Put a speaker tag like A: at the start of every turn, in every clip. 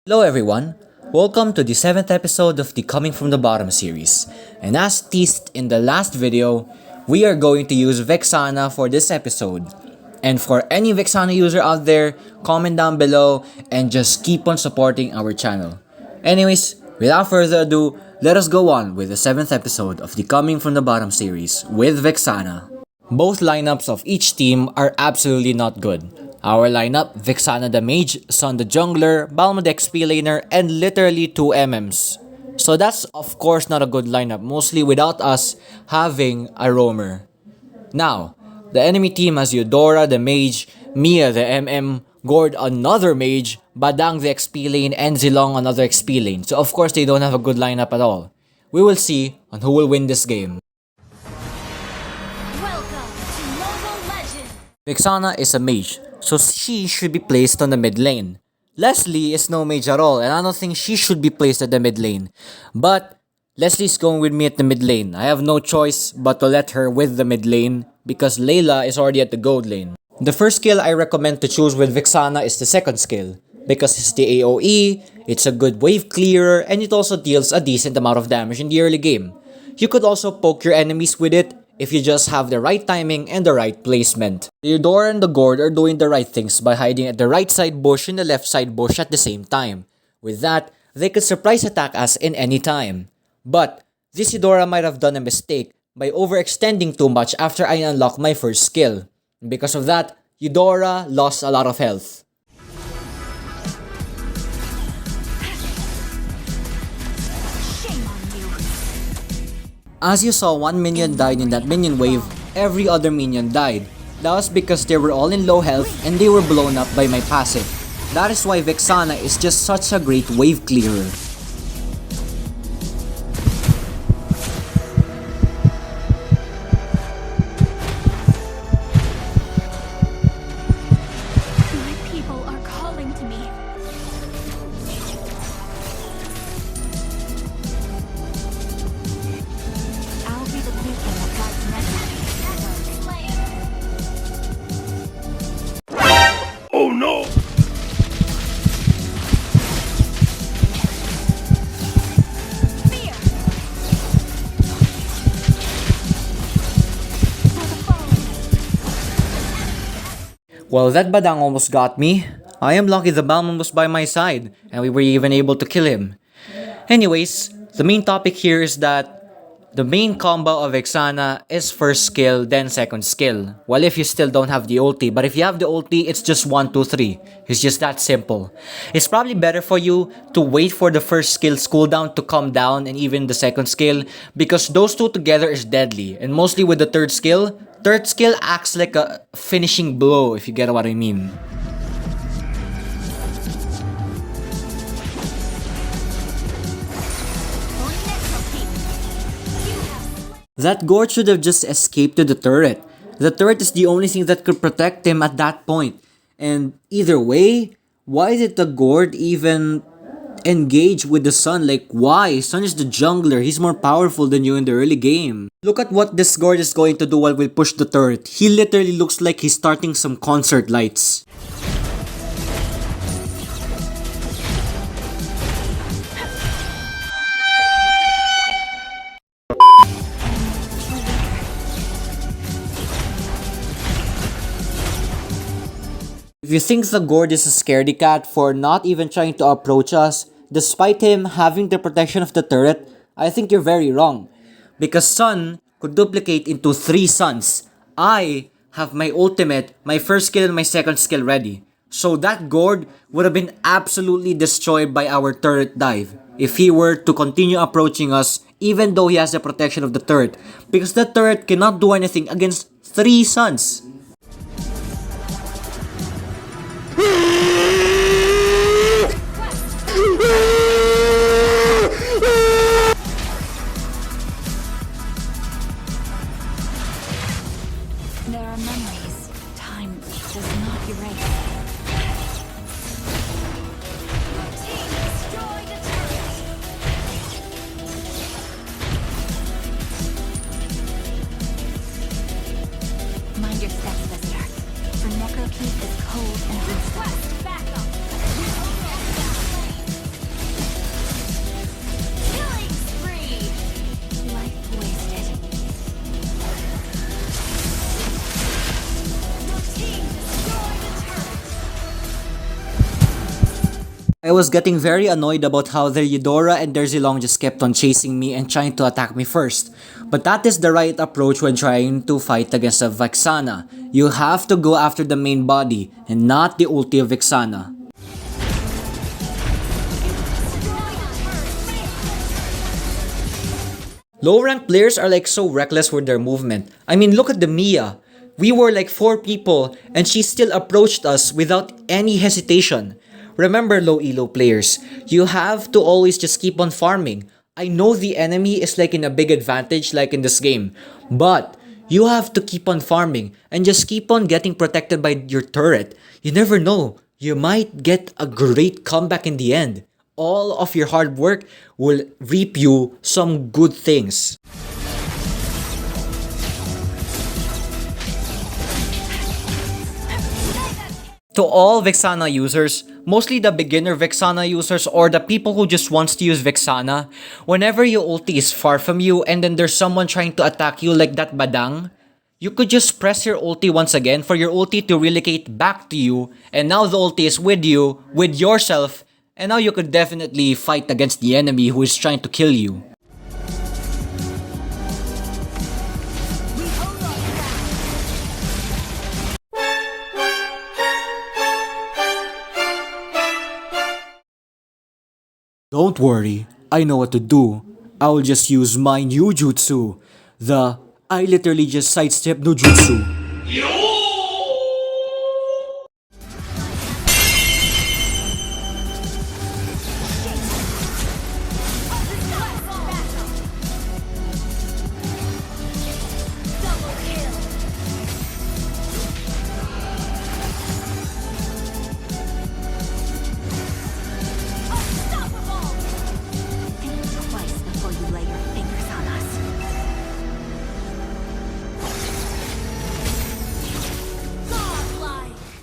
A: Hello everyone, welcome to the 7th episode of the Coming From The Bottom series. And as teased in the last video, we are going to use VEXANA for this episode. And for any VEXANA user out there, comment down below and just keep on supporting our channel. Anyways, without further ado, let us go on with the 7th episode of the Coming From The Bottom series with VEXANA. Both lineups of each team are absolutely not good. Our lineup, VEXANA the Mage, Sun the Jungler, Balmo the XP laner, and literally 2 MMs. So that's of course not a good lineup, mostly without us having a roamer. Now, the enemy team has Eudora the Mage, Mia the MM, Gord another Mage, Badang the XP lane, and Zilong another XP lane. So of course they don't have a good lineup at all. We will see on who will win this game. VEXANA is a mage, so she should be placed on the mid lane. Leslie is no mage at all, and I don't think she should be placed at the mid lane. But Leslie's going with me at the mid lane. I have no choice but to let her with the mid lane because Layla is already at the gold lane. The first skill I recommend to choose with VEXANA is the second skill because it's the AoE, it's a good wave clearer, and it also deals a decent amount of damage in the early game. You could also poke your enemies with it if you just have the right timing and the right placement. The Eudora and the Gord are doing the right things by hiding at the right side bush and the left side bush at the same time. With that, they could surprise attack us in any time. But this Eudora might have done a mistake by overextending too much after I unlocked my first skill. Because of that, Eudora lost a lot of health. As you saw, one minion died in that minion wave, every other minion died. That was because they were all in low health and they were blown up by my passive. That is why VEXANA is just such a great wave clearer.
B: Oh no!
A: Well, that Badang almost got me. I am lucky the Balmon was by my side and we were even able to kill him. Anyways, the main topic here is that the main combo of VEXANA is first skill, then second skill. Well, if you still don't have the ulti, but if you have the ulti, it's just 1, 2, 3. It's just that simple. It's probably better for you to wait for the first skill's cooldown to come down and even the second skill because those two together is deadly. And mostly with the third skill acts like a finishing blow if you get what I mean. That Gord should have just escaped to the turret. The turret is the only thing that could protect him at that point. And either way, why did the Gord even engage with the Sun? Like why? Sun is the jungler, he's more powerful than you in the early game. Look at what this Gord is going to do while we push the turret. He literally looks like he's starting some concert lights. If you think the Gord is a scaredy cat for not even trying to approach us, despite him having the protection of the turret, I think you're very wrong. Because Sun could duplicate into 3 Suns. I have my ultimate, my first skill and my second skill ready. So that Gord would have been absolutely destroyed by our turret dive if he were to continue approaching us even though he has the protection of the turret. Because the turret cannot do anything against 3 Suns.
C: There are memories time does not erase. Your team destroyed a turret. Mind your step.
A: I was getting very annoyed about how their Eudora and their Zilong just kept on chasing me and trying to attack me first. But that is the right approach when trying to fight against a VEXANA. You have to go after the main body and not the ulti of VEXANA. Low rank players are like so reckless with their movement. I mean, look at the Mia. We were like 4 people and she still approached us without any hesitation. Remember, low elo players, you have to always just keep on farming. I know the enemy is like in a big advantage like in this game, but you have to keep on farming and just keep on getting protected by your turret. You never know, you might get a great comeback in the end. All of your hard work will reap you some good things. To all VEXANA users, mostly the beginner VEXANA users or the people who just wants to use VEXANA, whenever your ulti is far from you and then there's someone trying to attack you like that badang, you could just press your ulti once again for your ulti to relocate back to you, and now the ulti is with you, with yourself, and now you could definitely fight against the enemy who is trying to kill you. Don't worry, I know what to do. I will just use my new jutsu. I literally just sidestep no jutsu.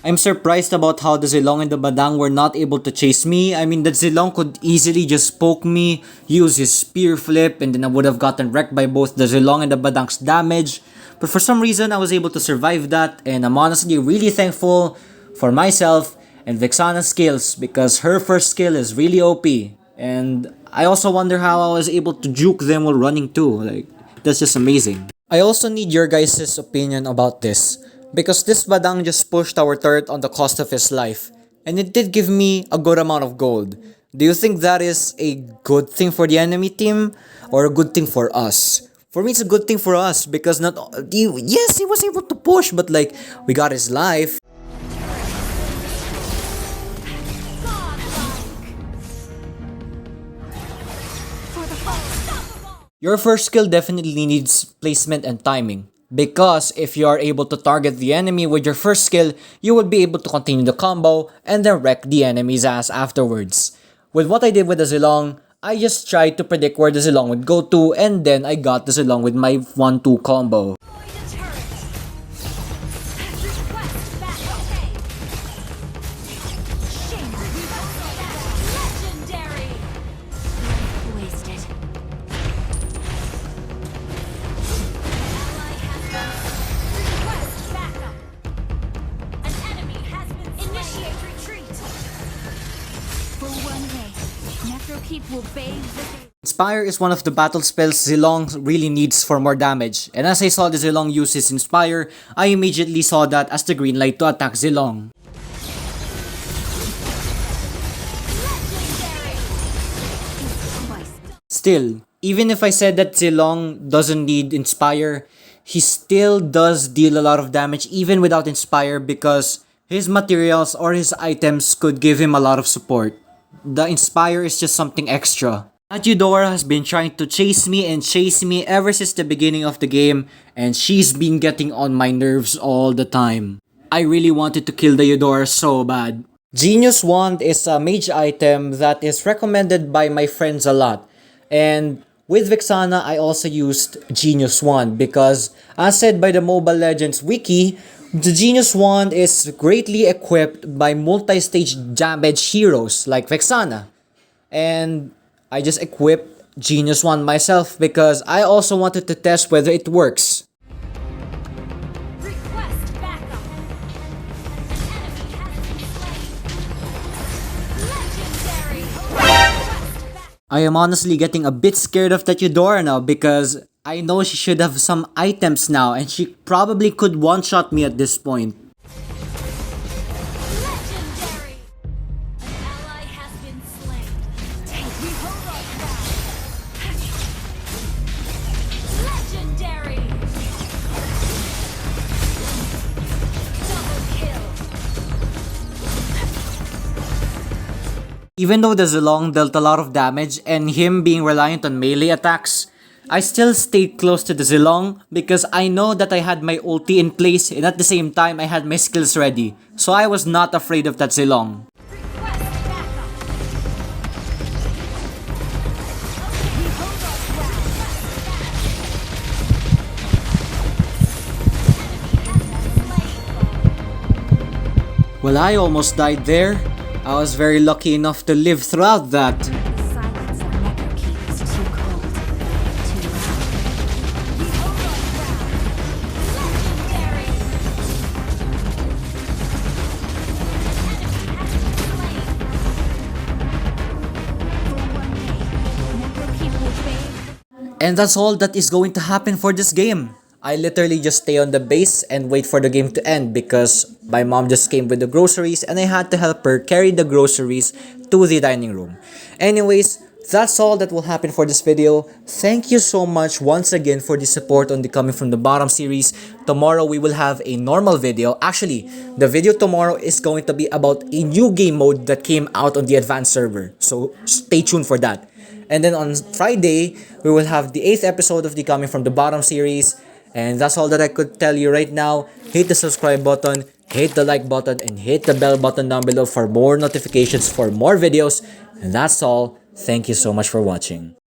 A: I'm surprised about how the Zilong and the Badang were not able to chase me. I mean, the Zilong could easily just poke me, use his spear flip, and then I would have gotten wrecked by both the Zilong and the Badang's damage. But for some reason, I was able to survive that, and I'm honestly really thankful for myself and VEXANA's skills because her first skill is really OP. And I also wonder how I was able to juke them while running too. Like, that's just amazing. I also need your guys' opinion about this. Because this Badang just pushed our turret on the cost of his life. And it did give me a good amount of gold. Do you think that is a good thing for the enemy team? Or a good thing for us? For me, it's a good thing for us. Because yes, he was able to push. But like, we got his life. Your first skill definitely needs placement and timing. Because if you are able to target the enemy with your first skill, you would be able to continue the combo and then wreck the enemy's ass afterwards. With what I did with the Zilong, I just tried to predict where the Zilong would go to and then I got the Zilong with my 1-2 combo. Inspire is one of the battle spells Zilong really needs for more damage, and as I saw the Zilong use his Inspire, I immediately saw that as the green light to attack Zilong. Still, even if I said that Zilong doesn't need Inspire, he still does deal a lot of damage even without Inspire because his materials or his items could give him a lot of support. The Inspire is just something extra. That Eudora has been trying to chase me ever since the beginning of the game, and she's been getting on my nerves all the time. I really wanted to kill the Eudora so bad. Genius Wand is a mage item that is recommended by my friends a lot. And with VEXANA, I also used Genius Wand because, as said by the Mobile Legends wiki, the Genius Wand is greatly equipped by multi-stage damage heroes like VEXANA. And I just equipped Genius Wand myself because I also wanted to test whether it works.
C: Request backup. An enemy has been slain. Legendary.
A: I am honestly getting a bit scared of that Eudora now because I know she should have some items now and she probably could one-shot me at this point.
C: Legendary! An ally has been slain. Take me hold on that. Legendary! Double kill.
A: Even though the Zilong dealt a lot of damage and him being reliant on melee attacks, I still stayed close to the Zilong because I know that I had my ulti in place and at the same time I had my skills ready. So I was not afraid of that Zilong.
C: Request backup. We hold on that. Enemy has been slain.
A: Well, I almost died there. I was very lucky enough to live throughout that.
C: The silence on Necro Keep is too cold, too loud. We hold on ground. Legendary! Enemy has been slain. For one day, Necro Keep will fade.
A: And that's all that is going to happen for this game. I literally just stay on the base and wait for the game to end because my mom just came with the groceries and I had to help her carry the groceries to the dining room. Anyways, that's all that will happen for this video. Thank you so much once again for the support on the Coming From The Bottom series. Tomorrow we will have a normal video. Actually, the video tomorrow is going to be about a new game mode that came out on the advanced server. So stay tuned for that. And then on Friday, we will have the 8th episode of the Coming From The Bottom series. And that's all that I could tell you right now. Hit the subscribe button, hit the like button, and hit the bell button down below for more notifications for more videos. And that's all. Thank you so much for watching.